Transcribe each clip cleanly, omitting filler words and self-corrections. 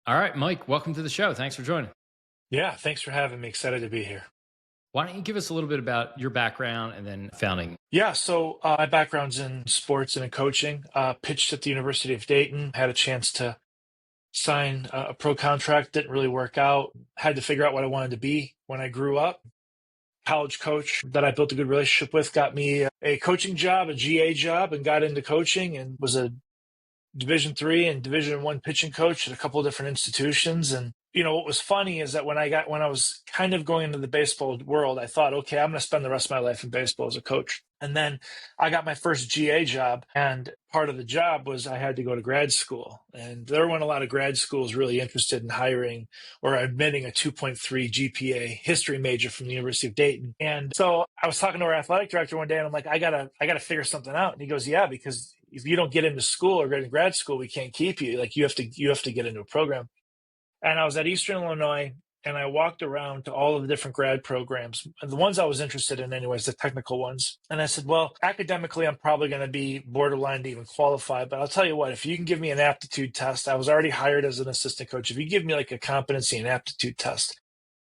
All right, Mike, welcome to the show. Thanks for joining. Yeah, thanks for having me. Excited to be here. Why don't you give us a little bit about your background and then founding? Yeah, so my background's in sports and in coaching. Pitched at the University of Dayton, had a chance to sign a pro contract, didn't really work out. Had to figure out what I wanted to be when I grew up. College coach that I built a good relationship with got me a coaching job, a GA job, and got into coaching and was a Division 3 and Division 1 pitching coach at a couple of different institutions. And what was funny is that when I was kind of going into the baseball world, I thought, okay, I'm going to spend the rest of my life in baseball as a coach. And then I got my first GA job, and part of the job was I had to go to grad school. And there weren't a lot of grad schools really interested in hiring or admitting a 2.3 GPA history major from the University of Dayton. And so I was talking to our athletic director one day, and I'm like, I gotta figure something out. And he goes, yeah, because if you don't get into school or get into grad school, we can't keep you. Like you have to get into a program. And I was at Eastern Illinois, and I walked around to all of the different grad programs, the ones I was interested in anyways, the technical ones. And I said, well, academically, I'm probably going to be borderline to even qualify. But I'll tell you what, if you can give me an aptitude test, I was already hired as an assistant coach. If you give me like a competency and aptitude test,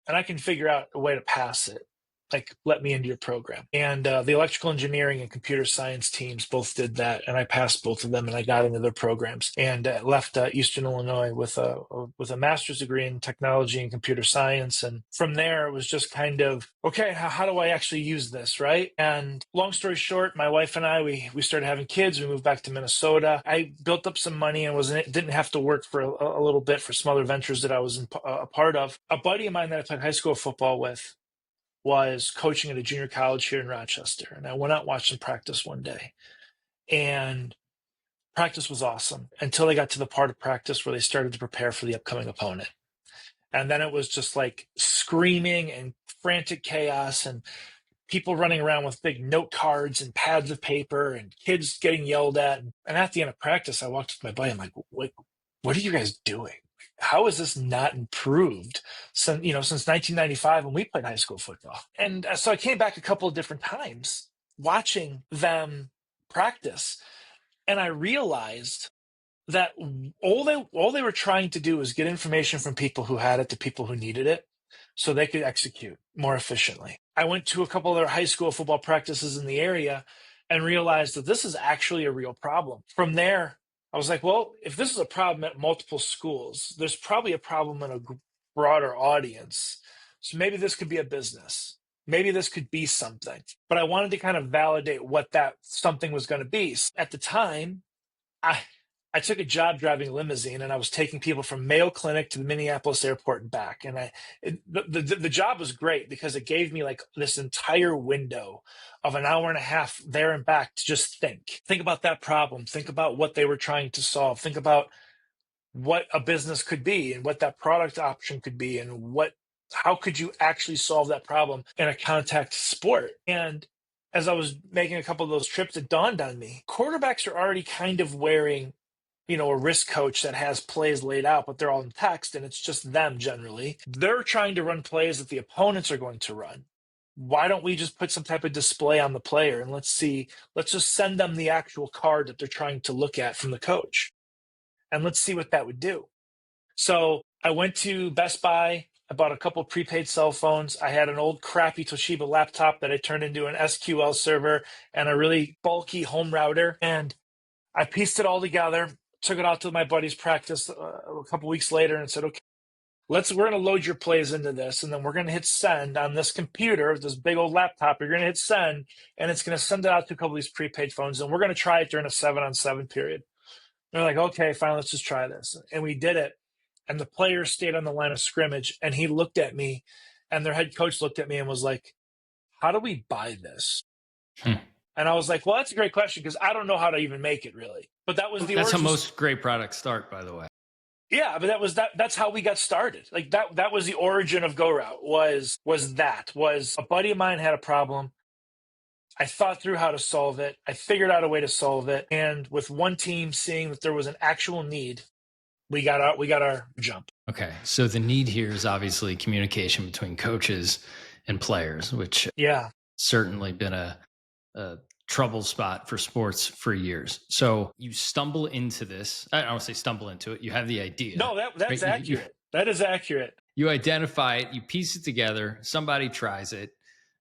and I can figure out a way to pass it, like let me into your program. And the electrical engineering and computer science teams both did that, and I passed both of them, and I got into their programs and left Eastern Illinois with a master's degree in technology and computer science. And from there, it was just kind of okay, how do I actually use this, right? And long story short, my wife and I we started having kids. We moved back to Minnesota. I built up some money and didn't have to work for a little bit for some other ventures that I was a part of. A buddy of mine that I played high school football with was coaching at a junior college here in Rochester. And I went out and watched them practice one day. And practice was awesome until they got to the part of practice where they started to prepare for the upcoming opponent. And then it was just like screaming and frantic chaos and people running around with big note cards and pads of paper and kids getting yelled at. And at the end of practice, I walked up to my buddy. I'm like, what are you guys doing? How is this not improved since 1995 when we played high school football? And so I came back a couple of different times watching them practice, and I realized that all they were trying to do was get information from people who had it to people who needed it so they could execute more efficiently. I went to a couple of their high school football practices in the area and realized that this is actually a real problem. From there, I was like, well, if this is a problem at multiple schools, there's probably a problem in a broader audience. So maybe this could be a business. Maybe this could be something. But I wanted to kind of validate what that something was going to be. At the time, I took a job driving a limousine, and I was taking people from Mayo Clinic to the Minneapolis airport and back. And the job was great because it gave me like this entire window of an hour and a half there and back to just think about that problem, think about what they were trying to solve, think about what a business could be and what that product option could be, and how could you actually solve that problem in a contact sport. And as I was making a couple of those trips, it dawned on me, quarterbacks are already kind of wearing a risk coach that has plays laid out, but they're all in text and it's just them generally. They're trying to run plays that the opponents are going to run. Why don't we just put some type of display on the player and let's just send them the actual card that they're trying to look at from the coach. And let's see what that would do. So I went to Best Buy. I bought a couple prepaid cell phones. I had an old crappy Toshiba laptop that I turned into an SQL server and a really bulky home router. And I pieced it all together, took it out to my buddy's practice a couple weeks later and said, okay, we're going to load your plays into this. And then we're going to hit send on this computer, this big old laptop. You're going to hit send, and it's going to send it out to a couple of these prepaid phones. And we're going to try it during a 7-on-7 period. They're like, okay, fine, let's just try this. And we did it. And the player stayed on the line of scrimmage, and he looked at me, and their head coach looked at me and was like, how do we buy this? And I was like, well, that's a great question because I don't know how to even make it really. But that was the That's how origin. most great products start, by the way. Yeah, but that's how we got started. Like that was the origin of GoRoute was a buddy of mine had a problem. I thought through how to solve it. I figured out a way to solve it. And with one team seeing that there was an actual need, we got our jump. Okay. So the need here is obviously communication between coaches and players, which Yeah. certainly been a trouble spot for sports for years. So you stumble into this. I don't want to say stumble into it. You have the idea. No, that's Right? accurate. That is accurate. You identify it, you piece it together, somebody tries it,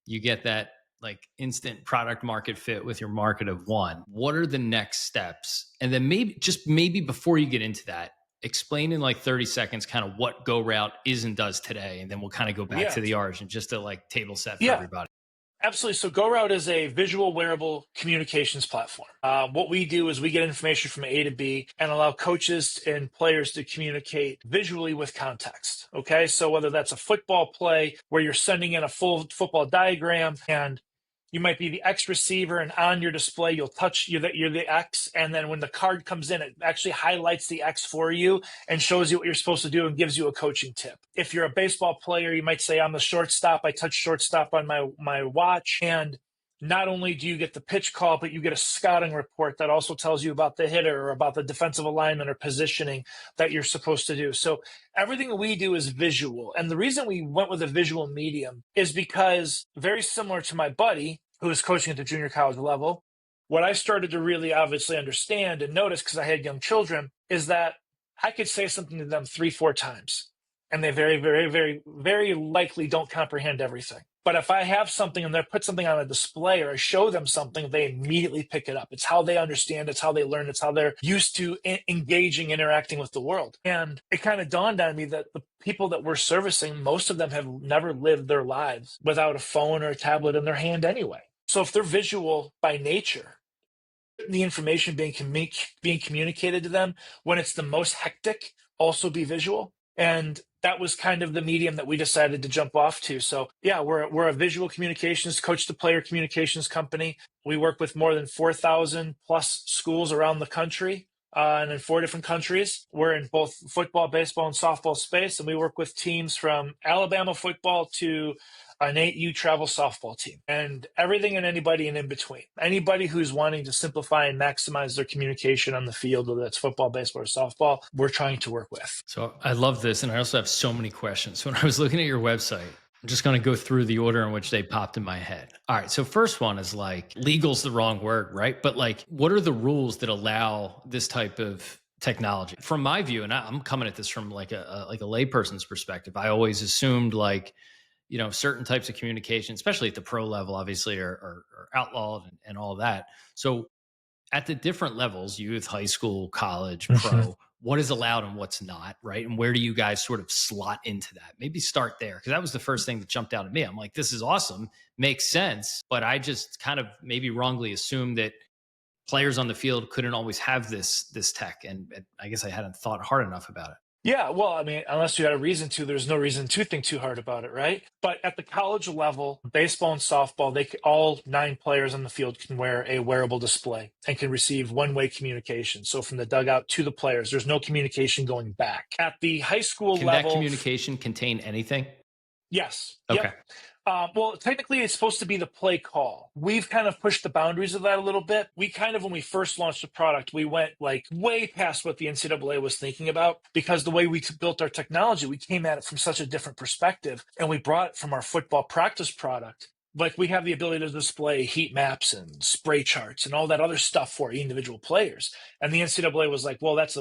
you get that like instant product market fit with your market of one. What are the next steps? And then maybe before you get into that, explain in like 30 seconds kind of what GoRoute is and does today. And then we'll kind of go back to the origin, just to like table set for everybody. Absolutely. So GoRoute is a visual wearable communications platform. What we do is we get information from A to B and allow coaches and players to communicate visually with context. Okay. So whether that's a football play where you're sending in a full football diagram and you might be the X receiver, and on your display, you're the X. And then when the card comes in, it actually highlights the X for you and shows you what you're supposed to do and gives you a coaching tip. If you're a baseball player, you might say, I'm the shortstop. I touch shortstop on my watch. And not only do you get the pitch call, but you get a scouting report that also tells you about the hitter or about the defensive alignment or positioning that you're supposed to do. So everything that we do is visual. And the reason we went with a visual medium is because, very similar to my buddy who was coaching at the junior college level, what I started to really obviously understand and notice, because I had young children, is that I could say something to them 3-4 times, and they very, very, very, very likely don't comprehend everything. But if I have something and they put something on a display or I show them something, they immediately pick it up. It's how they understand. It's how they learn. It's how they're used to engaging, interacting with the world. And it kind of dawned on me that the people that we're servicing, most of them have never lived their lives without a phone or a tablet in their hand anyway. So if they're visual by nature, the information being communicated to them when it's the most hectic also be visual. And that was kind of the medium that we decided to jump off to. So yeah, we're a visual communications, coach to player communications company. We work with more than 4,000 plus schools around the country. And in 4 different countries. We're in both football, baseball, and softball space. And we work with teams from Alabama football to an 8U travel softball team, and everything and anybody in between. Anybody who's wanting to simplify and maximize their communication on the field, whether that's football, baseball, or softball, we're trying to work with. So I love this. And I also have so many questions. So when I was looking at your website, I'm just going to go through the order in which they popped in my head. All right. So first one is like, legal's the wrong word, right? But like, what are the rules that allow this type of technology? From my view, and I'm coming at this from like a layperson's perspective, I always assumed like, certain types of communication, especially at the pro level, obviously are outlawed and all that. So at the different levels, youth, high school, college, pro, what is allowed and what's not, right? And where do you guys sort of slot into that? Maybe start there, because that was the first thing that jumped out at me. I'm like, this is awesome, makes sense. But I just kind of maybe wrongly assumed that players on the field couldn't always have this tech. And I guess I hadn't thought hard enough about it. Yeah, well, I mean, unless you had a reason to, there's no reason to think too hard about it, right? But at the college level, baseball and softball, all 9 players on the field can wear a wearable display and can receive one-way communication. So from the dugout to the players, there's no communication going back. At the high school level, can that communication contain anything? Yes. Okay. Yep. Well, technically, it's supposed to be the play call. We've kind of pushed the boundaries of that a little bit. We kind of, when we first launched the product, we went like way past what the NCAA was thinking about, because the way we built our technology, we came at it from such a different perspective, and we brought it from our football practice product. Like, we have the ability to display heat maps and spray charts and all that other stuff for individual players. And the NCAA was like, well, that's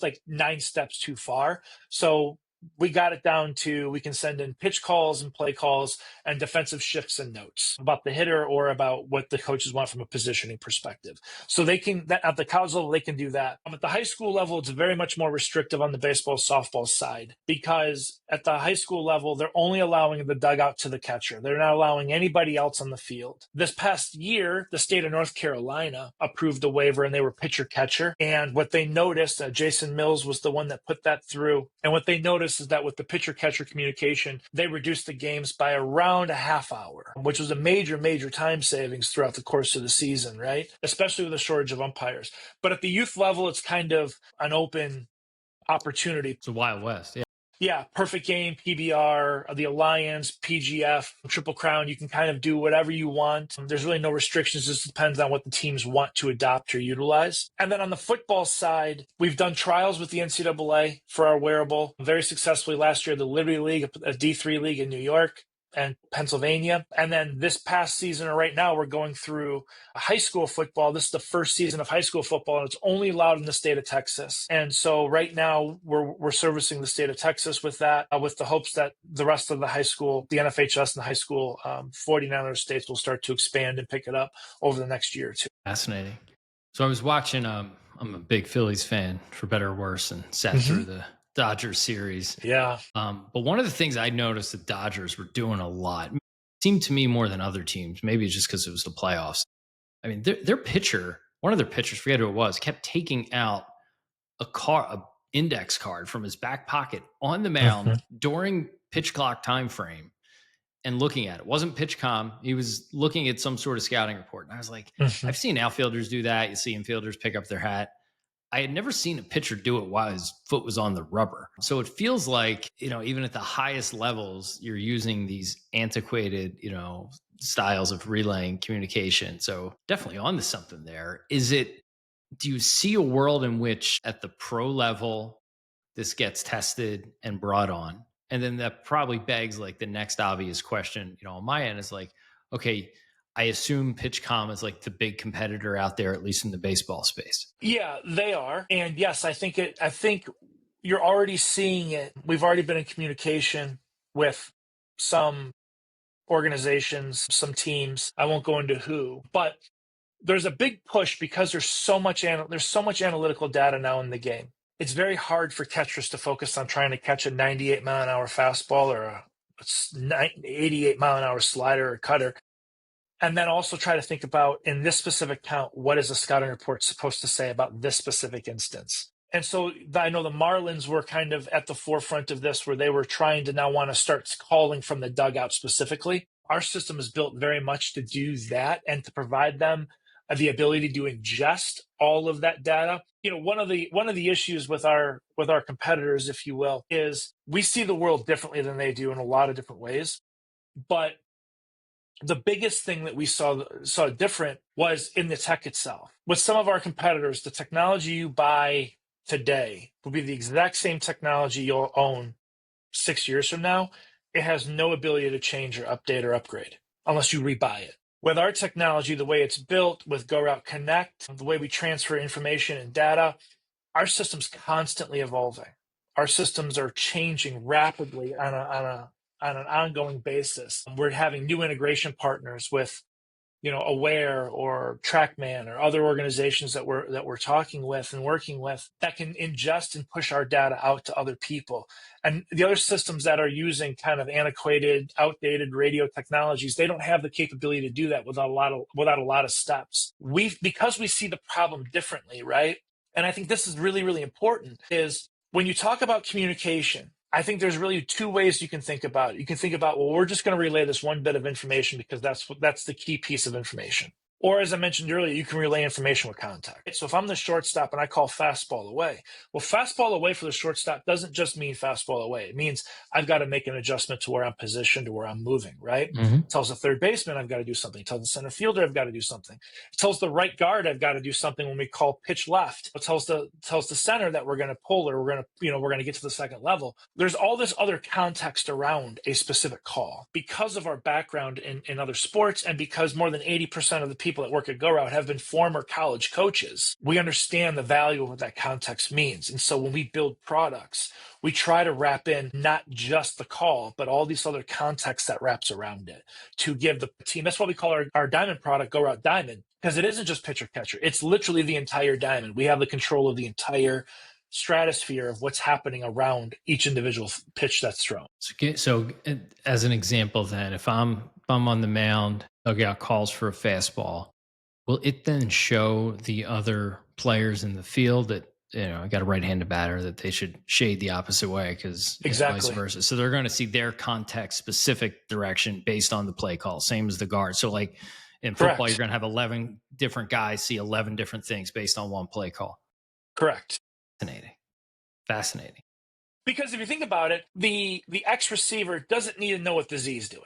like 9 steps too far. So we got it down to, we can send in pitch calls and play calls and defensive shifts and notes about the hitter or about what the coaches want from a positioning perspective. So they can, at the college level, they can do that. At the high school level, it's very much more restrictive on the baseball, softball side, because at the high school level, they're only allowing the dugout to the catcher. They're not allowing anybody else on the field. This past year, the state of North Carolina approved a waiver, and they were pitcher catcher. And what they noticed, Jason Mills was the one that put that through. And what they noticed is that with the pitcher-catcher communication, they reduced the games by around a half hour, which was a major, major time savings throughout the course of the season, right? Especially with a shortage of umpires. But at the youth level, it's kind of an open opportunity. It's a Wild West, yeah. Yeah, Perfect Game, PBR, the Alliance, PGF, Triple Crown. You can kind of do whatever you want. There's really no restrictions. It just depends on what the teams want to adopt or utilize. And then on the football side, we've done trials with the NCAA for our wearable very successfully last year, the Liberty League, a D3 league in New York. and Pennsylvania. And then this past season, or right now, we're going through high school football. This is the first season of high school football, and it's only allowed in the state of Texas. And so right now, we're servicing the state of Texas with that, with the hopes that the rest of the high school, the NFHS and the high school 49 other states will start to expand and pick it up over the next year or two. Fascinating. So I was watching, I'm a big Phillies fan, for better or worse, and sat through the Dodgers series. Yeah. But one of the things I noticed the Dodgers were doing a lot, seemed to me more than other teams, maybe it's just because it was the playoffs. I mean, their pitcher, one of their pitchers, forget who it was, kept taking out a index card from his back pocket on the mound during pitch clock time frame and looking at it. Wasn't pitch com. He was looking at some sort of scouting report. And I was like, I've seen outfielders do that. You see infielders pick up their hat. I had never seen a pitcher do it while his foot was on the rubber. So it feels like, even at the highest levels, you're using these antiquated, styles of relaying communication. So definitely on to something there. Do you see a world in which at the pro level, this gets tested and brought on? And then that probably begs like the next obvious question, on my end is like, okay, I assume PitchCom is like the big competitor out there, at least in the baseball space. Yeah, they are. And yes, I think you're already seeing it. We've already been in communication with some organizations, some teams. I won't go into who, but there's a big push because there's so much analytical data now in the game. It's very hard for catchers to focus on trying to catch a 98 mile an hour fastball or a 88 mile an hour slider or cutter. And then also try to think about, in this specific count, what is a scouting report supposed to say about this specific instance? And so I know the Marlins were kind of at the forefront of this, where they were trying to now want to start calling from the dugout specifically. Our system is built very much to do that and to provide them the ability to ingest all of that data. One of the issues with our competitors, if you will, is we see the world differently than they do in a lot of different ways. But the biggest thing that we saw different was in the tech itself. With some of our competitors, the technology you buy today will be the exact same technology you'll own 6 years from now. It has no ability to change or update or upgrade unless you rebuy it. With our technology, the way it's built with GoRoute Connect, the way we transfer information and data, our system's constantly evolving. Our systems are changing rapidly on an ongoing basis. We're having new integration partners with, Aware or TrackMan or other organizations that we're talking with and working with that can ingest and push our data out to other people. And the other systems that are using kind of antiquated, outdated radio technologies, they don't have the capability to do that without a lot of steps. Because we see the problem differently, right? And I think this is really, really important, is when you talk about communication, I think there's really two ways you can think about it. You can think about, well, we're just going to relay this one bit of information because that's the key piece of information. Or as I mentioned earlier, you can relay information with contact. So if I'm the shortstop and I call fastball away, well, fastball away for the shortstop doesn't just mean fastball away. It means I've got to make an adjustment to where I'm positioned, to where I'm moving, right? It tells the third baseman I've got to do something. It tells the center fielder I've got to do something. It tells the right guard I've got to do something when we call pitch left. It tells the center that we're going to pull, or we're going to get to the second level. There's all this other context around a specific call. Because of our background in other sports, and because more than 80% of the people that work at GoRoute have been former college coaches, we understand the value of what that context means. And so when we build products, we try to wrap in not just the call, but all these other context that wraps around it to give the team. That's why we call our diamond product GoRoute Diamond, because it isn't just pitcher catcher. It's literally the entire diamond. We have the control of the entire stratosphere of what's happening around each individual pitch that's thrown. So as an example, then, if I'm on the mound, I'll get calls for a fastball. Will it then show the other players in the field that, I got a right-handed batter, that they should shade the opposite way because vice versa? So they're going to see their context-specific direction based on the play call, same as the guard. So like in football, Correct. You're going to have 11 different guys see 11 different things based on one play call. Correct. Fascinating. Because if you think about it, the X receiver doesn't need to know what the Z is doing.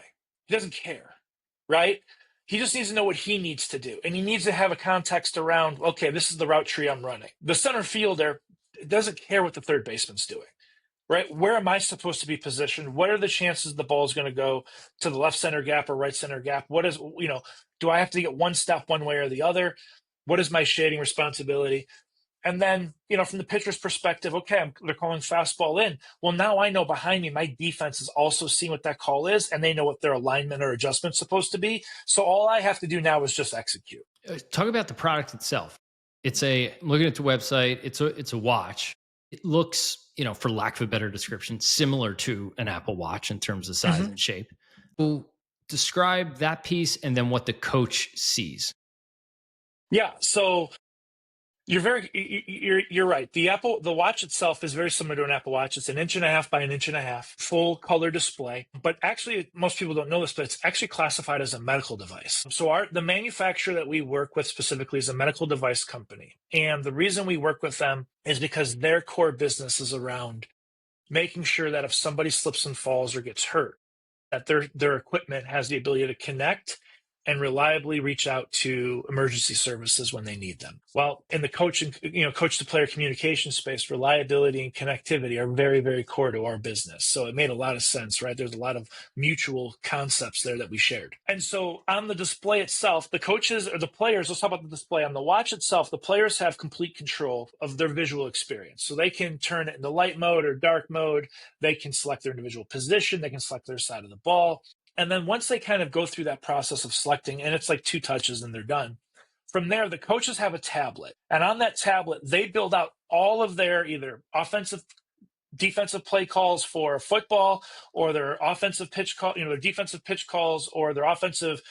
He doesn't care, right? He just needs to know what he needs to do. And he needs to have a context around, okay, this is the route tree I'm running. The center fielder doesn't care what the third baseman's doing, right? Where am I supposed to be positioned? What are the chances the ball is going to go to the left center gap or right center gap? What is, do I have to get one step one way or the other? What is my shading responsibility? And then, from the pitcher's perspective, okay, they're calling fastball in. Well, now I know behind me, my defense is also seeing what that call is, and they know what their alignment or adjustment's supposed to be. So all I have to do now is just execute. Talk about the product itself. I'm looking at the website. It's a watch. It looks, for lack of a better description, similar to an Apple Watch in terms of size and shape. So describe that piece and then what the coach sees. Yeah. So you're right. The watch itself is very similar to an Apple Watch. It's 1.5 inches by 1.5 inches, full color display. But actually, most people don't know this, but it's actually classified as a medical device. So the manufacturer that we work with specifically is a medical device company. And the reason we work with them is because their core business is around making sure that if somebody slips and falls or gets hurt, that their equipment has the ability to connect and reliably reach out to emergency services when they need them. Well, in the coach to player communication space, reliability and connectivity are very, very core to our business. So it made a lot of sense, right? There's a lot of mutual concepts there that we shared. And so on the display itself, the coaches or the players, let's talk about the display. On the watch itself, the players have complete control of their visual experience. So they can turn it into light mode or dark mode. They can select their individual position. They can select their side of the ball. And then once they kind of go through that process of selecting, and it's like 2 touches and they're done, from there, the coaches have a tablet. And on that tablet, they build out all of their either defensive play calls for football, or their offensive pitch call, their defensive pitch calls, or their offensive,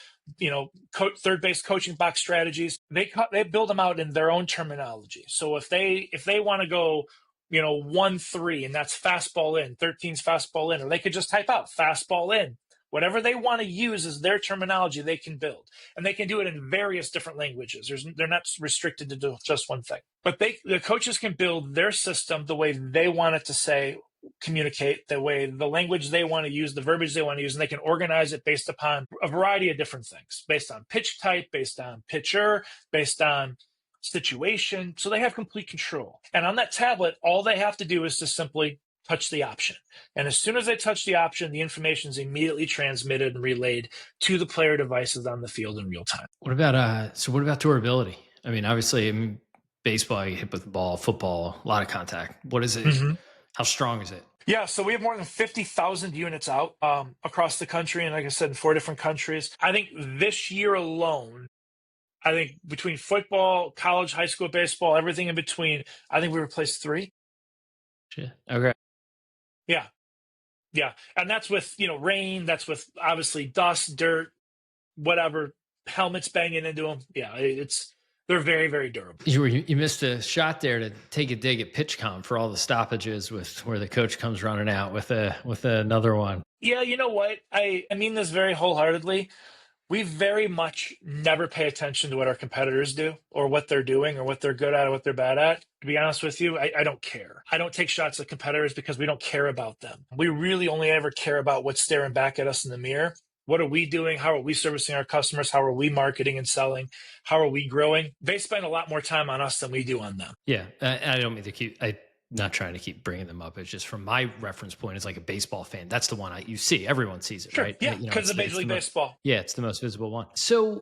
third base coaching box strategies. They build them out in their own terminology. So if they want to go, 1-3, and that's fastball in, 13's fastball in, or they could just type out fastball in. Whatever they want to use is their terminology they can build. And they can do it in various different languages. They're not restricted to do just one thing. But the coaches can build their system the way they want it to communicate, the language they want to use, the verbiage they want to use, and they can organize it based upon a variety of different things, based on pitch type, based on pitcher, based on situation. So they have complete control. And on that tablet, all they have to do is to simply touch the option. And as soon as they touch the option, the information is immediately transmitted and relayed to the player devices on the field in real time. What about durability? I mean, obviously, baseball, you hit with the ball, football, a lot of contact. What is it? Mm-hmm. How strong is it? Yeah, so we have more than 50,000 units out across the country. And like I said, in 4 different countries. I think this year alone, between football, college, high school baseball, everything in between, I think we replaced 3. Shit. Okay. Yeah. And that's with, rain. That's with obviously dust, dirt, whatever, helmets banging into them. Yeah, they're very, very durable. You missed a shot there to take a dig at PitchCom for all the stoppages where the coach comes running out with another one. Yeah, you know what? I mean this very wholeheartedly. We very much never pay attention to what our competitors do or what they're doing or what they're good at or what they're bad at. To be honest with you, I don't care. I don't take shots at competitors because we don't care about them. We really only ever care about what's staring back at us in the mirror. What are we doing? How are we servicing our customers? How are we marketing and selling? How are we growing? They spend a lot more time on us than we do on them. Yeah, I don't mean to keep... not trying to keep bringing them up. It's just from my reference point as like a baseball fan. That's the one you see. Everyone sees it, sure, right? Yeah, because of Major League Baseball. It's the most visible one. So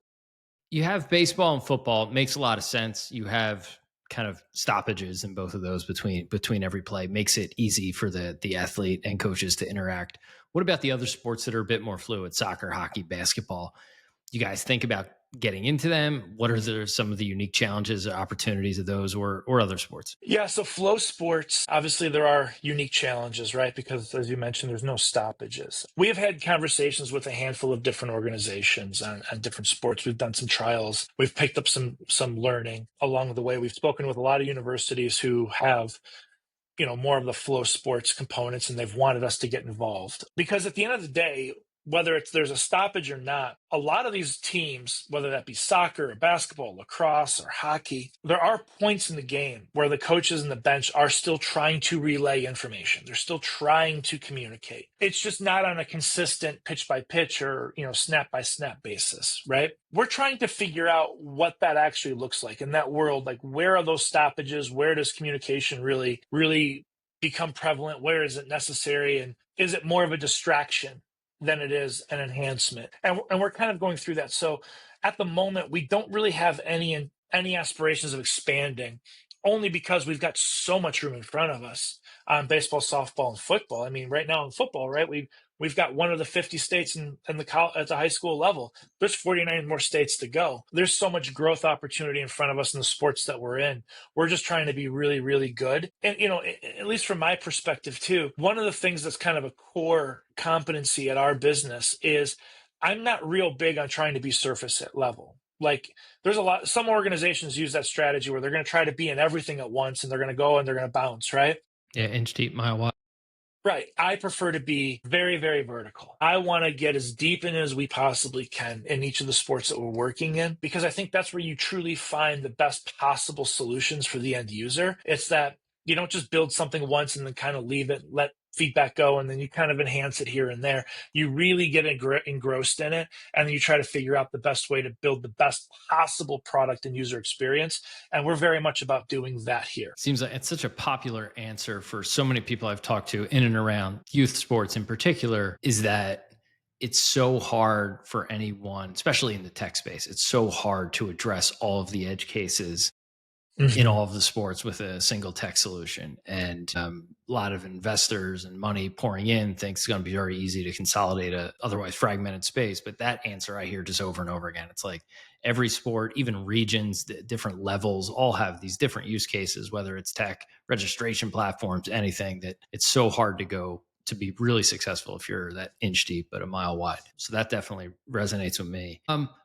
you have baseball and football. It makes a lot of sense. You have kind of stoppages in both of those between every play. Makes it easy for the athlete and coaches to interact. What about the other sports that are a bit more fluid? Soccer, hockey, basketball. You guys think about getting into them? What are some of the unique challenges or opportunities of those or other sports? Yeah, so flow sports, obviously there are unique challenges, right? Because as you mentioned, there's no stoppages. We have had conversations with a handful of different organizations on different sports. We've done some trials. We've picked up some learning along the way. We've spoken with a lot of universities who have more of the flow sports components, and they've wanted us to get involved. Because at the end of the day, whether there's a stoppage or not, a lot of these teams, whether that be soccer or basketball, lacrosse or hockey, there are points in the game where the coaches and the bench are still trying to relay information. They're still trying to communicate. It's just not on a consistent pitch by pitch or, snap by snap basis, right? We're trying to figure out what that actually looks like in that world. Like, where are those stoppages? Where does communication really become prevalent? Where is it necessary? And is it more of a distraction than it is an enhancement? And we're kind of going through that. So at the moment, we don't really have any aspirations of expanding, only because we've got so much room in front of us on baseball, softball, and football. I mean, right now in football, right, we've got one of the 50 states in the at the high school level. There's 49 more states to go. There's so much growth opportunity in front of us in the sports that we're in. We're just trying to be really, really good. And, at least from my perspective too, one of the things that's kind of a core competency at our business is I'm not real big on trying to be surface at level. Like some organizations use that strategy where they're going to try to be in everything at once, and they're going to go and they're going to bounce, right? Yeah, inch deep, mile wide. Right. I prefer to be very, very vertical. I want to get as deep in as we possibly can in each of the sports that we're working in, because I think that's where you truly find the best possible solutions for the end user. It's that you don't just build something once and then kind of leave it, let feedback go, and then you kind of enhance it here and there. You really get engrossed in it, and then you try to figure out the best way to build the best possible product and user experience. And we're very much about doing that here. Seems like it's such a popular answer for so many people I've talked to in and around youth sports in particular, is that it's so hard for anyone, especially in the tech space, it's so hard to address all of the edge cases in all of the sports with a single tech solution. And a lot of investors and money pouring in thinks it's going to be very easy to consolidate a otherwise fragmented space. But that answer I hear just over and over again. It's like every sport, even regions, different levels, all have these different use cases, whether it's tech, registration platforms, anything, that it's so hard to be really successful if you're that inch deep but a mile wide. So that definitely resonates with me.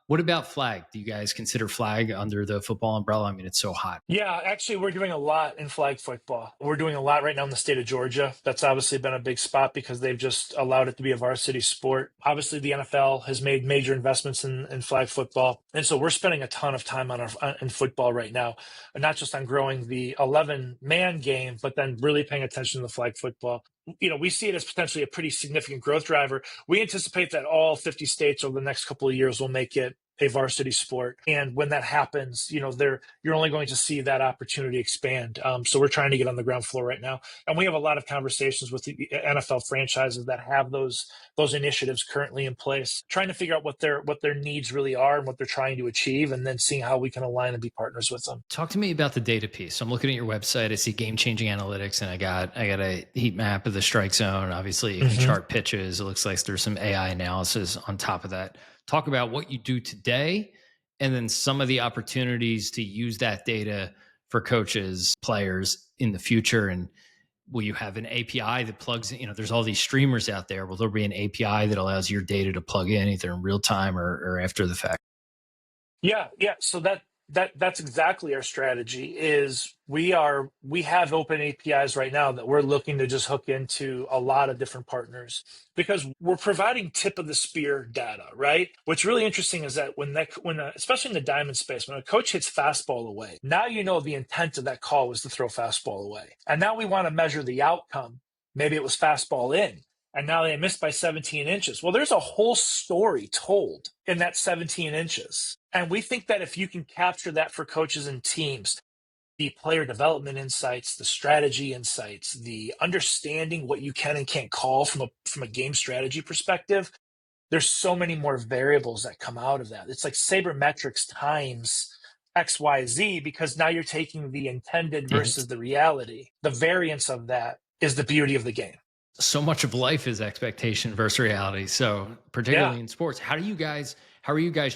What about flag? Do you guys consider flag under the football umbrella? I mean, it's so hot. Yeah, actually, we're doing a lot in flag football. We're doing a lot right now in the state of Georgia. That's obviously been a big spot because they've just allowed it to be a varsity sport. Obviously, the NFL has made major investments in flag football. And so we're spending a ton of time in football right now, and not just on growing the 11-man game, but then really paying attention to the flag football. We see it as potentially a pretty significant growth driver. We anticipate that all 50 states over the next couple of years will make it a varsity sport. And when that happens, you're only going to see that opportunity expand. So we're trying to get on the ground floor right now. And we have a lot of conversations with the NFL franchises that have those initiatives currently in place, trying to figure out what their needs really are and what they're trying to achieve, and then seeing how we can align and be partners with them. Talk to me about the data piece. So I'm looking at your website. I see game-changing analytics, and I got a heat map of the strike zone. Obviously, you can chart pitches. It looks like there's some AI analysis on top of that. Talk about what you do today, and then some of the opportunities to use that data for coaches, players in the future. And will you have an API that plugs in? There's all these streamers out there. Will there be an API that allows your data to plug in either in real time or after the fact? Yeah. So that's exactly our strategy. Is we have open APIs right now that we're looking to just hook into a lot of different partners, because we're providing tip of the spear data, right? What's really interesting is that when especially in the diamond space, when a coach hits fastball away, now the intent of that call was to throw fastball away, and now we want to measure the outcome. Maybe it was fastball in, and now they missed by 17 inches. Well, there's a whole story told in that 17 inches. And we think that if you can capture that for coaches and teams, the player development insights, the strategy insights, the understanding what you can and can't call from a game strategy perspective, there's so many more variables that come out of that. It's like sabermetrics times XYZ, because now you're taking the intended versus the reality. The variance of that is the beauty of the game. So much of life is expectation versus reality. So particularly in sports, how are you guys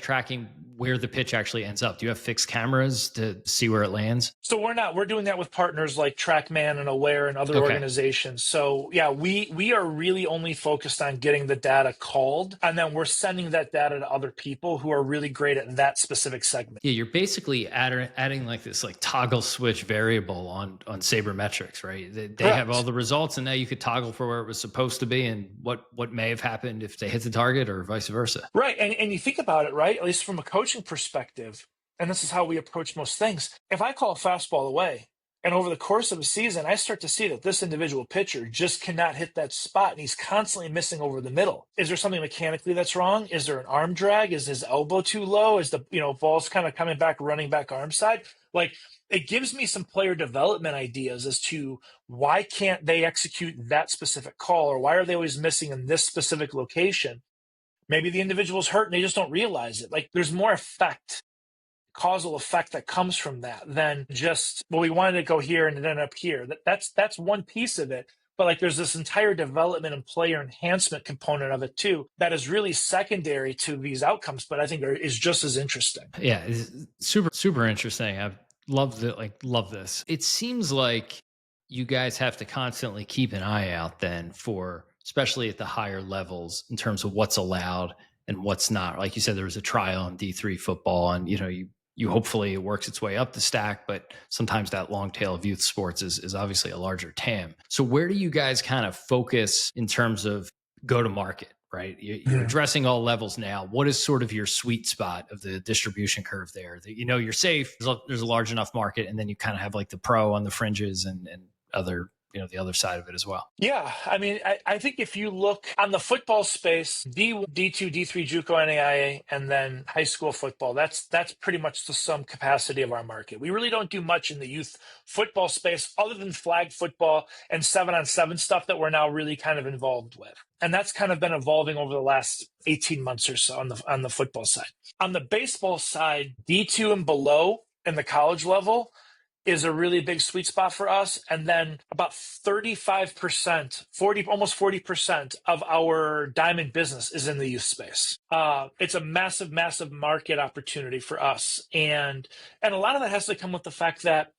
tracking where the pitch actually ends up? Do you have fixed cameras to see where it lands? So we're doing that with partners like TrackMan and Aware and other organizations. So yeah, we are really only focused on getting the data called, and then we're sending that data to other people who are really great at that specific segment. Yeah, you're basically adding like this toggle switch variable on sabermetrics, right? They have all the results, and now you could toggle for where it was supposed to be and what may have happened if they hit the target or vice versa. Right. And you think about it, right? At least from a coaching perspective, and this is how we approach most things. If I call a fastball away, And over the course of a season, I start to see that this individual pitcher just cannot hit that spot, and he's constantly missing over the middle. Is there something mechanically that's wrong? Is there an arm drag? Is his elbow too low? Is the ball's kind of coming back, running back arm side? Like, it gives me some player development ideas as to why can't they execute that specific call, or why are they always missing in this specific location? Maybe the individual's hurt and they just don't realize it. Like, there's more causal effect that comes from that than just, well, we wanted to go here and it ended up here. That's one piece of it. But like, there's this entire development and player enhancement component of it too that is really secondary to these outcomes, but I think is just as interesting. Yeah, it's super interesting. I've loved it. Like, love this. It seems like you guys have to constantly keep an eye out then for, especially at the higher levels, in terms of what's allowed and what's not. Like you said, there was a trial in D3 football, and you hopefully it works its way up the stack, but sometimes that long tail of youth sports is obviously a larger TAM. So where do you guys kind of focus in terms of go to market, right? You're addressing all levels now. What is sort of your sweet spot of the distribution curve there that you're safe, there's a large enough market, and then you kind of have like the pro on the fringes and other, the other side of it as well? Yeah, I mean, I think if you look on the football space, D2, D3, JUCO, NAIA, and then high school football, that's pretty much the sum capacity of our market. We really don't do much in the youth football space other than flag football and 7-on-7 stuff that we're now really kind of involved with. And that's kind of been evolving over the last 18 months or so on the football side. On the baseball side, D2 and below in the college level is a really big sweet spot for us. And then about 35%, almost 40% of our diamond business is in the youth space. It's a massive, massive market opportunity for us. And a lot of that has to come with the fact that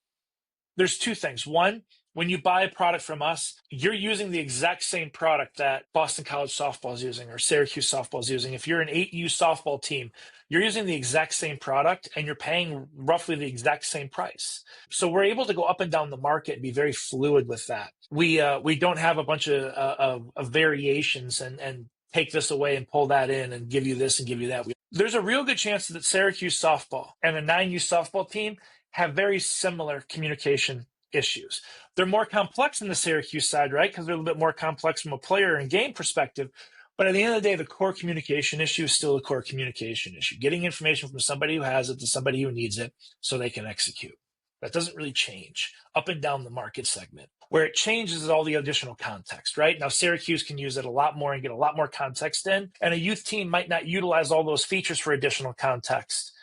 there's two things. One, when you buy a product from us, you're using the exact same product that Boston College softball is using or Syracuse softball is using. If you're an 8U softball team, you're using the exact same product and you're paying roughly the exact same price. So we're able to go up and down the market and be very fluid with that. We don't have a bunch of variations and take this away and pull that in and give you this and give you that. There's a real good chance that Syracuse softball and a 9U softball team have very similar communication issues. They're more complex in the Syracuse side, right? Because they're a little bit more complex from a player and game perspective. But at the end of the day, the core communication issue is still a core communication issue. Getting information from somebody who has it to somebody who needs it so they can execute. That doesn't really change up and down the market segment. Where it changes is all the additional context, right? Now, Syracuse can use it a lot more and get a lot more context in. And a youth team might not utilize all those features for additional context,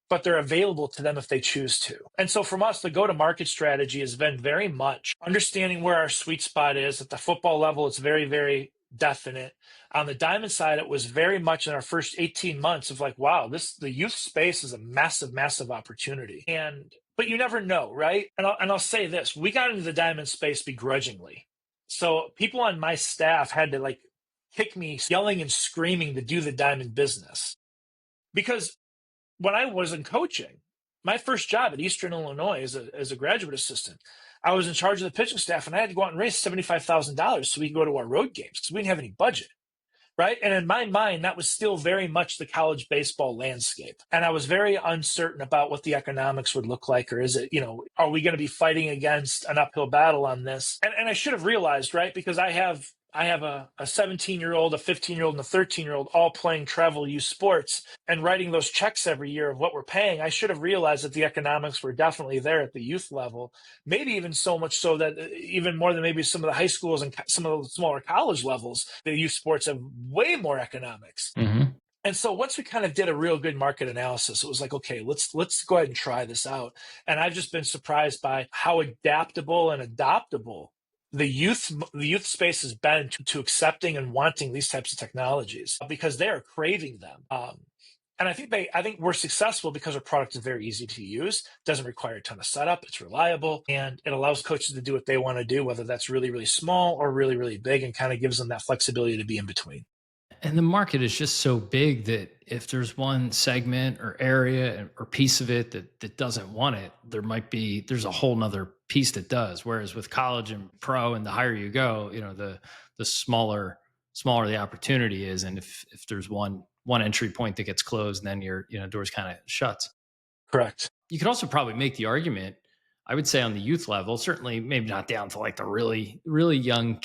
but they're available to them if they choose to. And so from us, the go-to-market strategy has been very much understanding where our sweet spot is. At the football level, it's very, very definite. On the diamond side, it was very much in our first 18 months of like, wow, the youth space is a massive, massive opportunity. But you never know, right? And I'll say this, we got into the diamond space begrudgingly. So people on my staff had to like kick me yelling and screaming to do the diamond business. Because when I was in coaching, my first job at Eastern Illinois as a graduate assistant, I was in charge of the pitching staff, and I had to go out and raise $75,000 so we could go to our road games because we didn't have any budget, right? And in my mind, that was still very much the college baseball landscape. And I was very uncertain about what the economics would look like, or is it, are we going to be fighting against an uphill battle on this? And I should have realized, right, because I have a 17-year-old, a 15-year-old, and a 13-year-old all playing travel youth sports and writing those checks every year of what we're paying. I should have realized that the economics were definitely there at the youth level, maybe even so much so that even more than maybe some of the high schools and some of the smaller college levels, the youth sports have way more economics. Mm-hmm. And so once we kind of did a real good market analysis, it was like, okay, let's go ahead and try this out. And I've just been surprised by how adaptable and adoptable the youth space has been to accepting and wanting these types of technologies because they are craving them. And I think we're successful because our product is very easy to use, doesn't require a ton of setup, it's reliable, and it allows coaches to do what they want to do, whether that's really, really small or really, really big, and kind of gives them that flexibility to be in between. And the market is just so big that if there's one segment or area or piece of it that doesn't want it, there's a whole nother piece that does. Whereas with college and pro, and the higher you go, the smaller the opportunity is. And if there's one entry point that gets closed, then your doors kind of shuts. Correct. You could also probably make the argument, I would say on the youth level, certainly maybe not down to like the really, really young,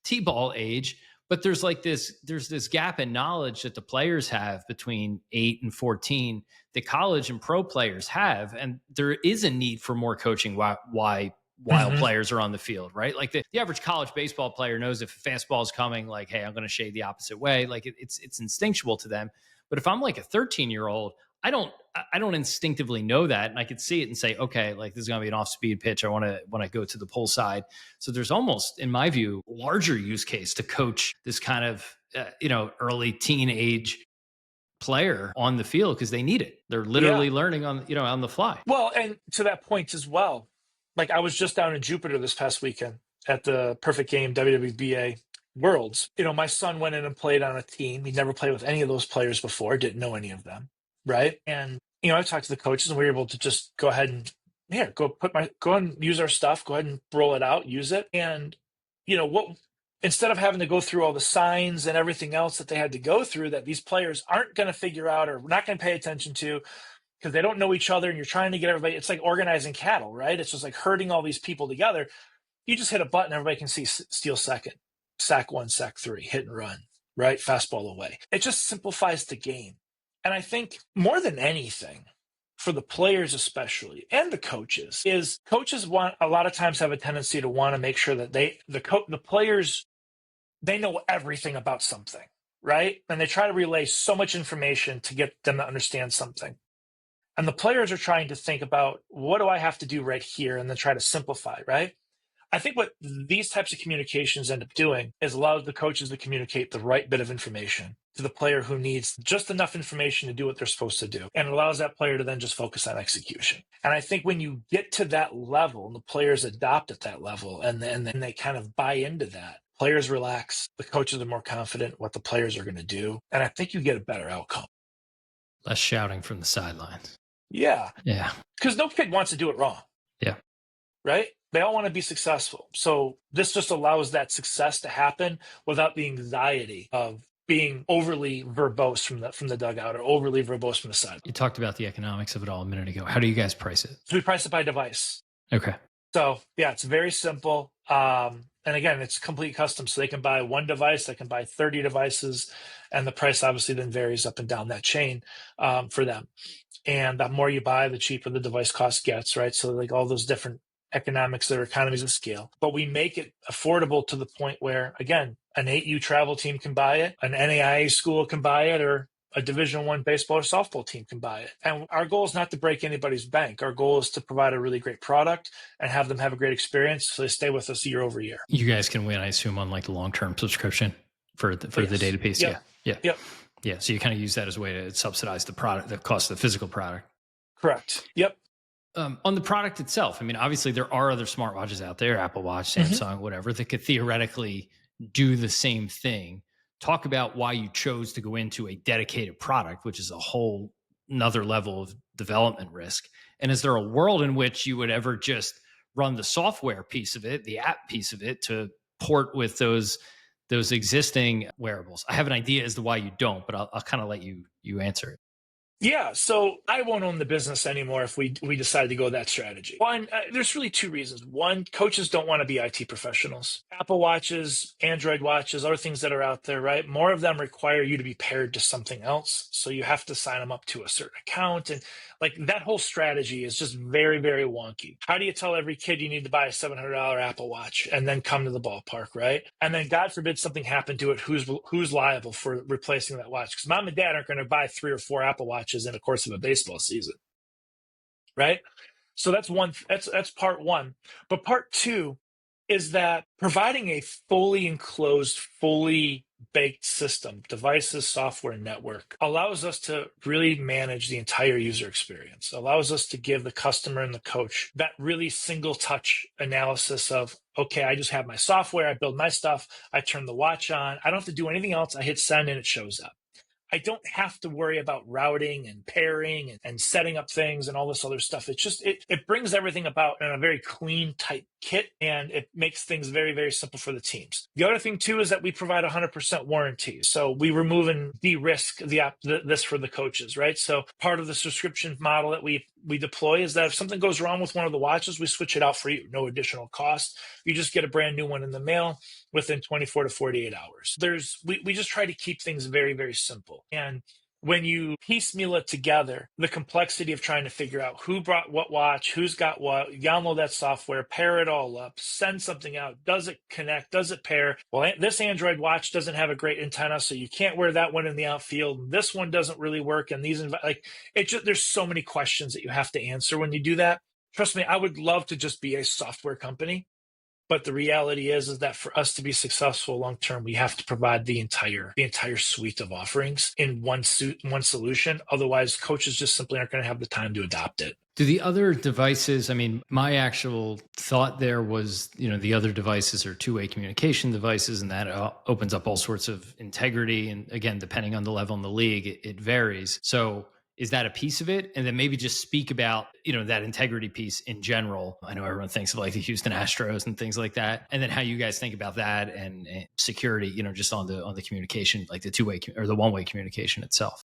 T-ball age, but there's this gap in knowledge that the players have between 8 and 14 that college and pro players have. And there is a need for more coaching while Hmm. players are on the field, right? Like the average college baseball player knows if a fastball is coming, like, hey, I'm going to shade the opposite way. Like it's instinctual to them. But if I'm like a 13-year-old, I don't instinctively know that, and I could see it and say, okay, like this is going to be an off-speed pitch. I want to go to the pull side. So there's almost, in my view, larger use case to coach this kind of early teenage player on the field because they need it. They're Yeah. literally learning on the fly. Well, and to that point as well, like I was just down in Jupiter this past weekend at the Perfect Game WWBA Worlds. My son went in and played on a team. He'd never played with any of those players before, didn't know any of them, right? And I talked to the coaches, and we were able to just go ahead and go and use our stuff, go ahead and roll it out, use it, and what. Instead of having to go through all the signs and everything else that they had to go through that these players aren't going to figure out or not going to pay attention to, because they don't know each other and you're trying to get everybody. It's like organizing cattle, right? It's just like herding all these people together. You just hit a button, everybody can see steal second, sack one, sack three, hit and run, right? Fastball away. It just simplifies the game. And I think more than anything, for the players especially and the coaches, is coaches want a lot of times have a tendency to want to make sure that the players, they know everything about something, right? And they try to relay so much information to get them to understand something. And the players are trying to think about, what do I have to do right here? And then try to simplify, right? I think what these types of communications end up doing is allow the coaches to communicate the right bit of information to the player who needs just enough information to do what they're supposed to do. And it allows that player to then just focus on execution. And I think when you get to that level and the players adopt at that level and then they kind of buy into that, players relax, the coaches are more confident what the players are going to do. And I think you get a better outcome. Less shouting from the sidelines. Yeah. Yeah. Because no kid wants to do it wrong. Yeah. Right? They all want to be successful. So this just allows that success to happen without the anxiety of being overly verbose from the dugout or overly verbose from the side. You talked about the economics of it all a minute ago. How do you guys price it? So we price it by device. Okay. So yeah, it's very simple. And again, it's complete custom. So they can buy one device, they can buy 30 devices, and the price obviously then varies up and down that chain for them. And the more you buy, the cheaper the device cost gets, right? So like all those different economics that are economies of scale. But we make it affordable to the point where, again, an 8U travel team can buy it, an NAIA school can buy it, or a Division I baseball or softball team can buy it. And our goal is not to break anybody's bank. Our goal is to provide a really great product and have them have a great experience so they stay with us year over year. You guys can win, I assume, on like the long-term subscription for the data piece. Yep. Yeah. Yep. Yeah. So you kind of use that as a way to subsidize the product, the cost of the physical product. Correct. Yep. On the product itself, I mean, obviously there are other smartwatches out there, Apple Watch, Samsung, whatever, that could theoretically do the same thing. Talk about why you chose to go into a dedicated product, which is a whole another level of development risk. And is there a world in which you would ever just run the software piece of it, the app piece of it, to port with those existing wearables? I have an idea as to why you don't, but I'll kind of let you answer it. Yeah, so I won't own the business anymore if we decide to go that strategy. One, there's really two reasons. One, coaches don't want to be IT professionals. Apple Watches, Android watches, other things that are out there, right? More of them require you to be paired to something else. So you have to sign them up to a certain account. And like that whole strategy is just very, very wonky. How do you tell every kid you need to buy a $700 Apple Watch and then come to the ballpark, right? And then God forbid something happened to it, who's liable for replacing that watch? Because mom and dad aren't going to buy 3 or 4 Apple Watches in the course of a baseball season, right? So that's part one. But part two is that providing a fully enclosed, fully baked system, devices, software, network, allows us to really manage the entire user experience, allows us to give the customer and the coach that really single touch analysis of, okay, I just have my software, I build my stuff, I turn the watch on, I don't have to do anything else, I hit send and it shows up. I don't have to worry about routing and pairing and setting up things and all this other stuff. It's just, it brings everything about in a very clean, tight kit, and it makes things very, very simple for the teams. The other thing too is that we provide 100% warranty. So we remove and de-risk this for the coaches, right? So part of the subscription model that we we deploy is that if something goes wrong with one of the watches, we switch it out for you, no additional cost. You just get a brand new one in the mail within 24 to 48 hours. We just try to keep things very, very simple. And when you piecemeal it together, the complexity of trying to figure out who brought what watch, who's got what, you download that software, pair it all up, send something out. Does it connect? Does it pair? Well, this Android watch doesn't have a great antenna, so you can't wear that one in the outfield. This one doesn't really work. And there's so many questions that you have to answer when you do that. Trust me, I would love to just be a software company. But the reality is that for us to be successful long term, we have to provide the entire suite of offerings in one solution. Otherwise, coaches just simply aren't going to have the time to adopt it. Do the other devices, I mean, my actual thought there was, the other devices are two-way communication devices, and that opens up all sorts of integrity. And again, depending on the level in the league, it varies. So is that a piece of it? And then maybe just speak about, that integrity piece in general. I know everyone thinks of like the Houston Astros and things like that. And then how you guys think about that and security, just on the communication, like the two-way or the one-way communication itself.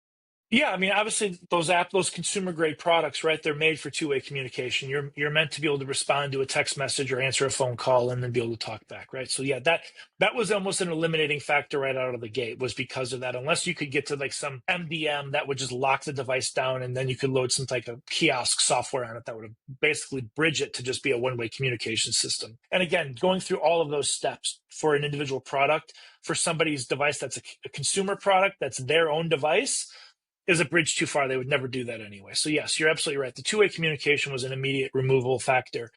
Yeah, I mean, obviously those consumer grade products, right? They're made for two-way communication. You're meant to be able to respond to a text message or answer a phone call and then be able to talk back, right? So yeah, that was almost an eliminating factor right out of the gate, was because of that. Unless you could get to like some MDM that would just lock the device down, and then you could load some type of kiosk software on it that would basically bridge it to just be a one-way communication system. And again, going through all of those steps for an individual product, for somebody's device that's a consumer product, that's their own device, is a bridge too far. They would never do that anyway. So yes, you're absolutely right. The two-way communication was an immediate removal factor.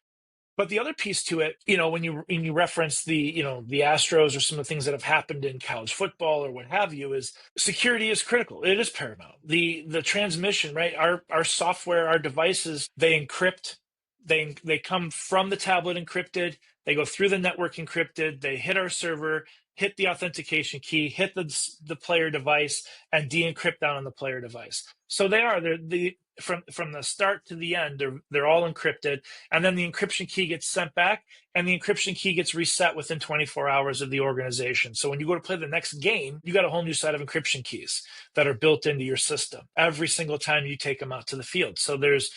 But the other piece to it, when you reference the Astros or some of the things that have happened in college football or what have you, is security is critical. It is paramount. The transmission, right? Our software, our devices, they encrypt. They come from the tablet encrypted. They go through the network encrypted. They hit our server, hit the authentication key, hit the player device, and de-encrypt down on the player device. So they're from the start to the end, they're all encrypted, and then the encryption key gets sent back, and the encryption key gets reset within 24 hours of the organization. So when you go to play the next game, you got a whole new set of encryption keys that are built into your system every single time you take them out to the field. So there's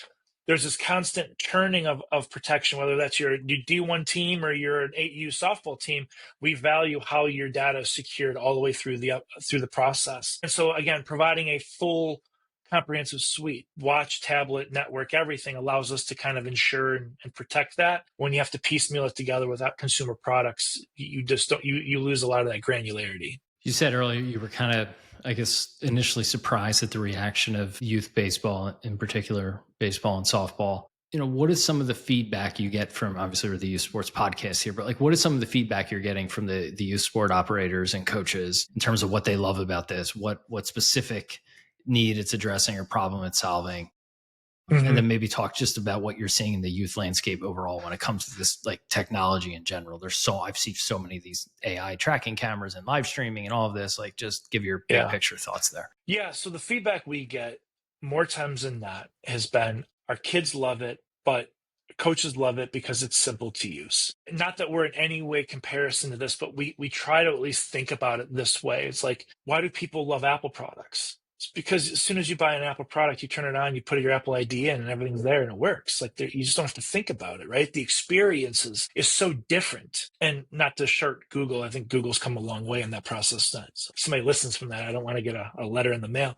this constant churning of protection, whether that's your D1 team or you're an 8U softball team. We value how your data is secured all the way through the process. And so again, providing a full comprehensive suite, watch, tablet, network, everything allows us to kind of ensure and protect that. When you have to piecemeal it together without consumer products, you just don't, you lose a lot of that granularity. You said earlier you were kind of, I guess, initially surprised at the reaction of youth baseball, in particular baseball and softball. What is some of the feedback you get from, obviously we're the youth sports podcast here, but like what is some of the feedback you're getting from the youth sport operators and coaches in terms of what they love about this, what specific need it's addressing or problem it's solving? Mm-hmm. And then maybe talk just about what you're seeing in the youth landscape overall when it comes to this like technology in general. I've seen so many of these AI tracking cameras and live streaming and all of this, like just give your big picture thoughts there. Yeah. So the feedback we get more times than not has been our kids love it, but coaches love it because it's simple to use. Not that we're in any way comparison to this, but we try to at least think about it this way. It's like, why do people love Apple products? It's because as soon as you buy an Apple product, you turn it on, you put your Apple ID in, and everything's there and it works. Like you just don't have to think about it, right? The experience is so different. And not to shirt Google, I think Google's come a long way in that process. So if somebody listens from that, I don't want to get a letter in the mail.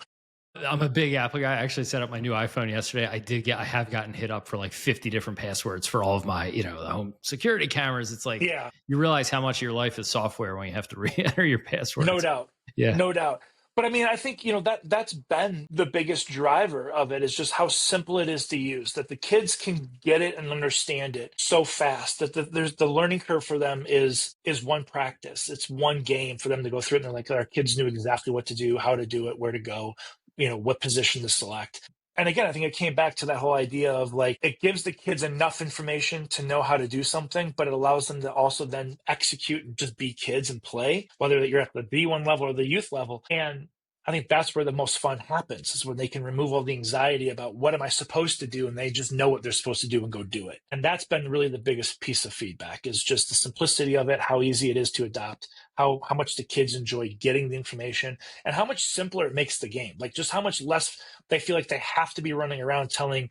I'm a big Apple guy. I actually set up my new iPhone yesterday. I have gotten hit up for like 50 different passwords for all of my, the home security cameras. It's like, you realize how much of your life is software when you have to re-enter your passwords. No doubt. Yeah. No doubt. But I mean, I think, that's been the biggest driver of it, is just how simple it is to use, that the kids can get it and understand it so fast that there's the learning curve for them is one practice. It's one game for them to go through it. And they're like, our kids knew exactly what to do, how to do it, where to go, what position to select. And again, I think it came back to that whole idea of like, it gives the kids enough information to know how to do something, but it allows them to also then execute and just be kids and play, whether you're at the B1 level or the youth level. And I think that's where the most fun happens, is when they can remove all the anxiety about what am I supposed to do, and they just know what they're supposed to do and go do it. And that's been really the biggest piece of feedback, is just the simplicity of it, how easy it is to adopt, how much the kids enjoy getting the information, and how much simpler it makes the game. Like just how much less they feel like they have to be running around telling,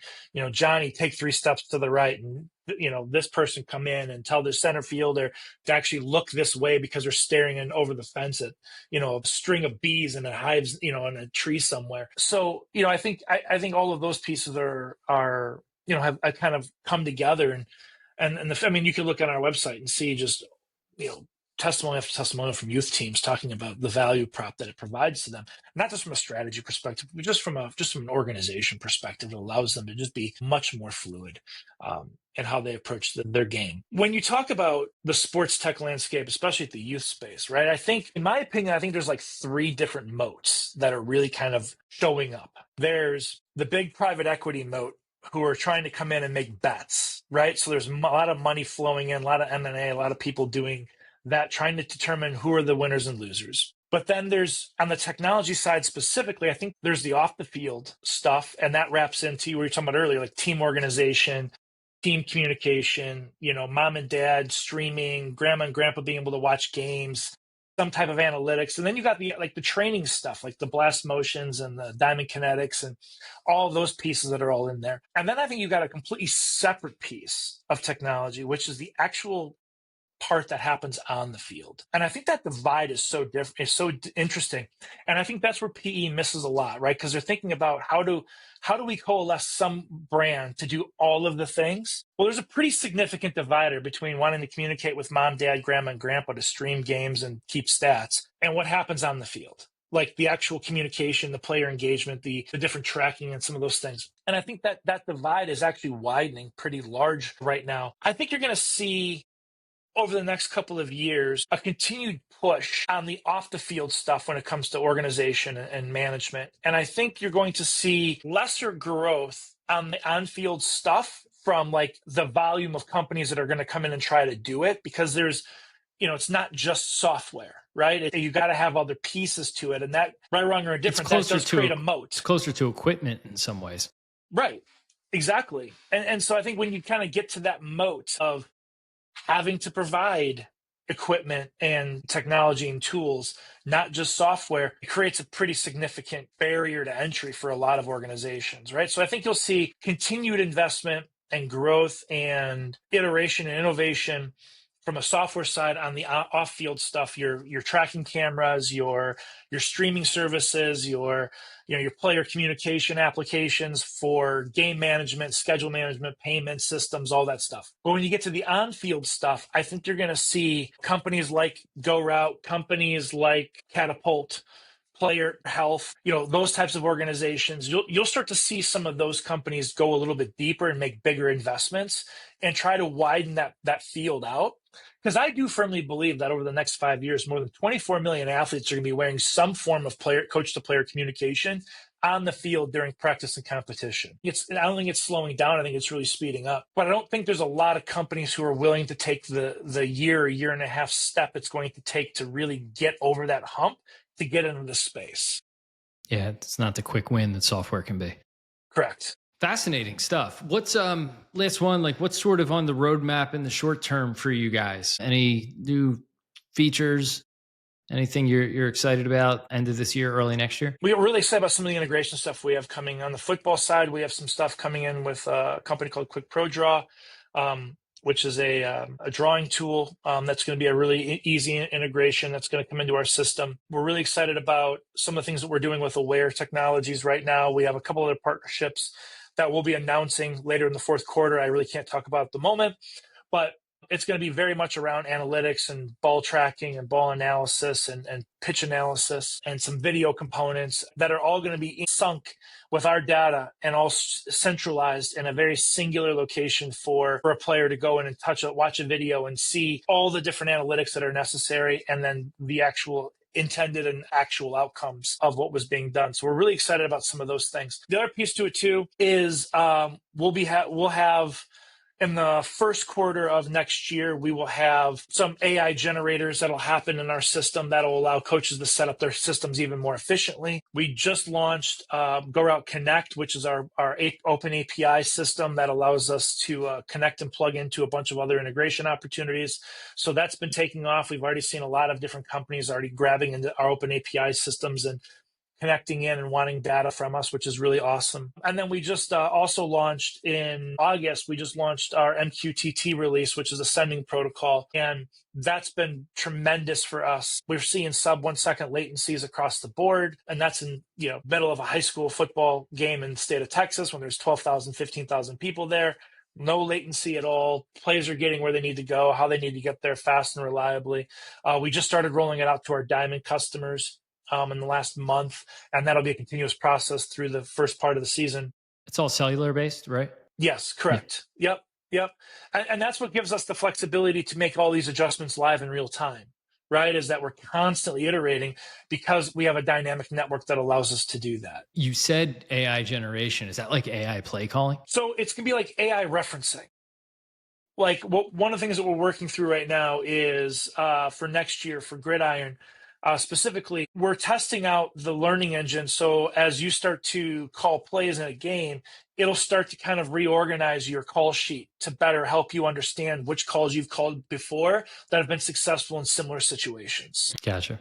Johnny, take 3 steps to the right, and this person come in and tell the center fielder to actually look this way because they're staring in over the fence at a string of bees and it hives in a tree somewhere. So I think all of those pieces are have kind of come together, and you can look on our website and see just testimony after testimonial from youth teams talking about the value prop that it provides to them, not just from a strategy perspective, but just from an organization perspective. It allows them to just be much more fluid in how they approach their game. When you talk about the sports tech landscape, especially at the youth space, right? I think, in my opinion, there's like 3 different moats that are really kind of showing up. There's the big private equity moat, who are trying to come in and make bets, right? So there's a lot of money flowing in, a lot of M&A, a lot of people doing that, trying to determine who are the winners and losers. But then there's, on the technology side specifically, I think there's the off the field stuff, and that wraps into what you were talking about earlier, like team organization, team communication, mom and dad streaming, grandma and grandpa being able to watch games, some type of analytics. And then you got the training stuff, like the blast motions and the diamond kinetics and all those pieces that are all in there. And then I think you got a completely separate piece of technology, which is the actual part that happens on the field. And I think that divide is so different, is so interesting. And I think that's where PE misses a lot, right? Because they're thinking about how do we coalesce some brand to do all of the things? Well, there's a pretty significant divider between wanting to communicate with mom, dad, grandma, and grandpa to stream games and keep stats, and what happens on the field, like the actual communication, the player engagement, the different tracking, and some of those things. And I think that divide is actually widening pretty large right now. I think you're going to see over the next couple of years a continued push on the off the field stuff when it comes to organization and management. And I think you're going to see lesser growth on the on field stuff from like the volume of companies that are going to come in and try to do it, because there's, it's not just software, right? You got to have other pieces to it. And that, right, wrong, or indifferent, that does create a moat. It's closer to equipment in some ways. Right. Exactly. And so I think when you kind of get to that moat of having to provide equipment and technology and tools, not just software, it creates a pretty significant barrier to entry for a lot of organizations, right? So I think you'll see continued investment and growth and iteration and innovation from a software side on the off-field stuff, your tracking cameras, your streaming services, your player communication applications for game management, schedule management, payment systems, all that stuff. But when you get to the on-field stuff, I think you're going to see companies like GoRoute, companies like Catapult, Player Health, those types of organizations. You'll start to see some of those companies go a little bit deeper and make bigger investments and try to widen that field out. Because I do firmly believe that over the next 5 years, more than 24 million athletes are going to be wearing some form of coach-to-player communication on the field during practice and competition. I don't think it's slowing down. I think it's really speeding up. But I don't think there's a lot of companies who are willing to take the year and a half step it's going to take to really get over that hump to get into the space. Yeah, it's not the quick win that software can be. Correct. Fascinating stuff. What's last one, like what's sort of on the roadmap in the short term for you guys? Any new features? Anything you're excited about end of this year, early next year? We are really excited about some of the integration stuff we have coming on the football side. We have some stuff coming in with a company called Quick Pro Draw, which is a drawing tool that's going to be a really easy integration that's going to come into our system. We're really excited about some of the things that we're doing with Aware Technologies right now. We have a couple other partnerships that we'll be announcing later in the fourth quarter. I really can't talk about at the moment, but it's going to be very much around analytics and ball tracking and ball analysis and pitch analysis and some video components that are all going to be sunk with our data and all centralized in a very singular location for a player to go in and watch a video and see all the different analytics that are necessary, and then the actual intended and actual outcomes of what was being done. So we're really excited about some of those things. The other piece to it too is we'll have In the first quarter of next year, we will have some AI generators that'll happen in our system that'll allow coaches to set up their systems even more efficiently. We just launched GoRoute Connect, which is our open API system that allows us to connect and plug into a bunch of other integration opportunities. So that's been taking off. We've already seen a lot of different companies already grabbing into our open API systems and connecting in and wanting data from us, which is really awesome. And then we just also launched in August, we just launched our MQTT release, which is a sending protocol. And that's been tremendous for us. We're seeing sub 1 second latencies across the board. And that's in, middle of a high school football game in the state of Texas when there's 12,000, 15,000 people there. No latency at all. Players are getting where they need to go, how they need to get there fast and reliably. We just started rolling it out to our Diamond customers in the last month, and that'll be a continuous process through the first part of the season. It's all cellular based, right? Yes, correct. Yeah. Yep. And that's what gives us the flexibility to make all these adjustments live in real time, right? Is that we're constantly iterating because we have a dynamic network that allows us to do that. You said AI generation. Is that like AI play calling? So it's going to be like AI referencing. Like one of the things that we're working through right now is for next year for Gridiron, specifically, we're testing out the learning engine. So as you start to call plays in a game, it'll start to kind of reorganize your call sheet to better help you understand which calls you've called before that have been successful in similar situations. Gotcha.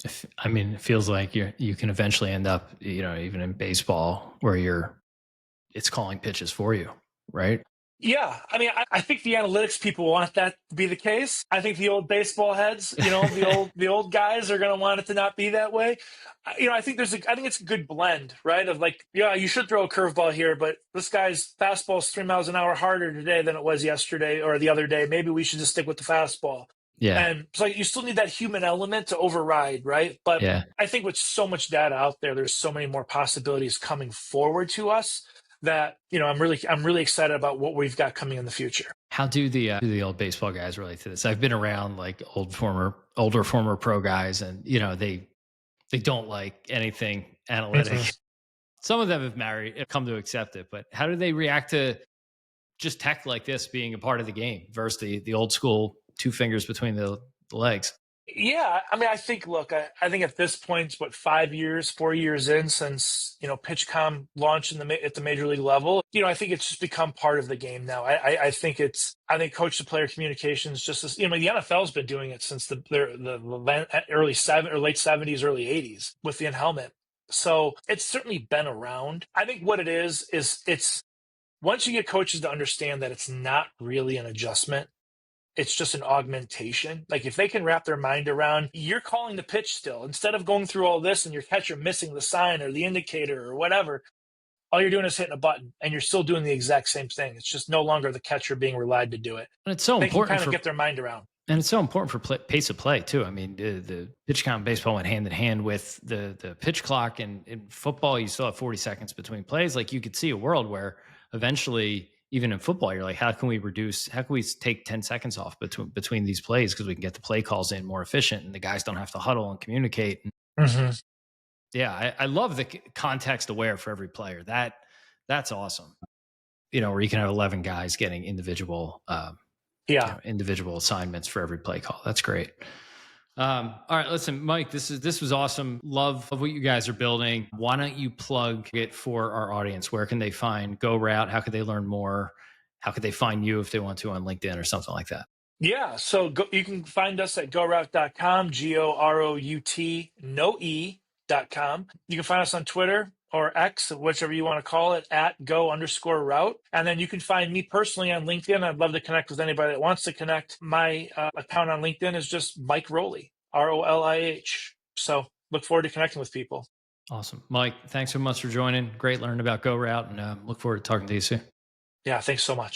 It feels like you can eventually end up, even in baseball where it's calling pitches for you, right? Yeah, I think the analytics people want that to be the case. I think the old baseball heads, the old guys are going to want it to not be that way. I think it's a good blend, right? Of like, yeah, you should throw a curveball here, but this guy's fastball is 3 miles an hour harder today than it was yesterday or the other day. Maybe we should just stick with the fastball. Yeah. And so you still need that human element to override, right? But yeah. I think with so much data out there, there's so many more possibilities coming forward to us that I'm really excited about what we've got coming in the future. How do the old baseball guys relate to this? I've been around like older former pro guys, and they don't like anything analytic. Mm-hmm. Some of them have come to accept it, but how do they react to just tech like this being a part of the game versus the old school 2 fingers between the legs? Yeah, I think I think at this point, 4 years in since PitchCom launched at the major league level, I think it's just become part of the game now. I think coach to player communications just as the NFL's been doing it since the late 70s, early 80s with the in-helmet. So it's certainly been around. I think what it is it's once you get coaches to understand that it's not really an adjustment, it's just an augmentation. Like if they can wrap their mind around, you're calling the pitch still. Instead of going through all this and your catcher missing the sign or the indicator or whatever, all you're doing is hitting a button and you're still doing the exact same thing. It's just no longer the catcher being relied to do it. And it's so important to kind of get their mind around. And it's so important for pace of play too. The pitch count in baseball went hand in hand with the pitch clock, and in football, you still have 40 seconds between plays. Like you could see a world where eventually, even in football, you're like, how can we take 10 seconds off between these plays because we can get the play calls in more efficient and the guys don't have to huddle and communicate. Mm-hmm. Yeah, I love the context aware for every player. That's awesome. Where you can have 11 guys getting individual individual assignments for every play call. That's great. All right, listen, Mike, this was awesome. Love what you guys are building. Why don't you plug it for our audience? Where can they find GoRoute? How could they learn more? How could they find you if they want to on LinkedIn or something like that? Yeah, so you can find us at GoRoute.com, GoRout, no E.com. You can find us on Twitter or X, whichever you want to call it, at @go_route. And then you can find me personally on LinkedIn. I'd love to connect with anybody that wants to connect. My account on LinkedIn is just Mike Rolih, ROLIH. So look forward to connecting with people. Awesome. Mike, thanks so much for joining. Great learning about GoRoute, and look forward to talking to you soon. Yeah, thanks so much.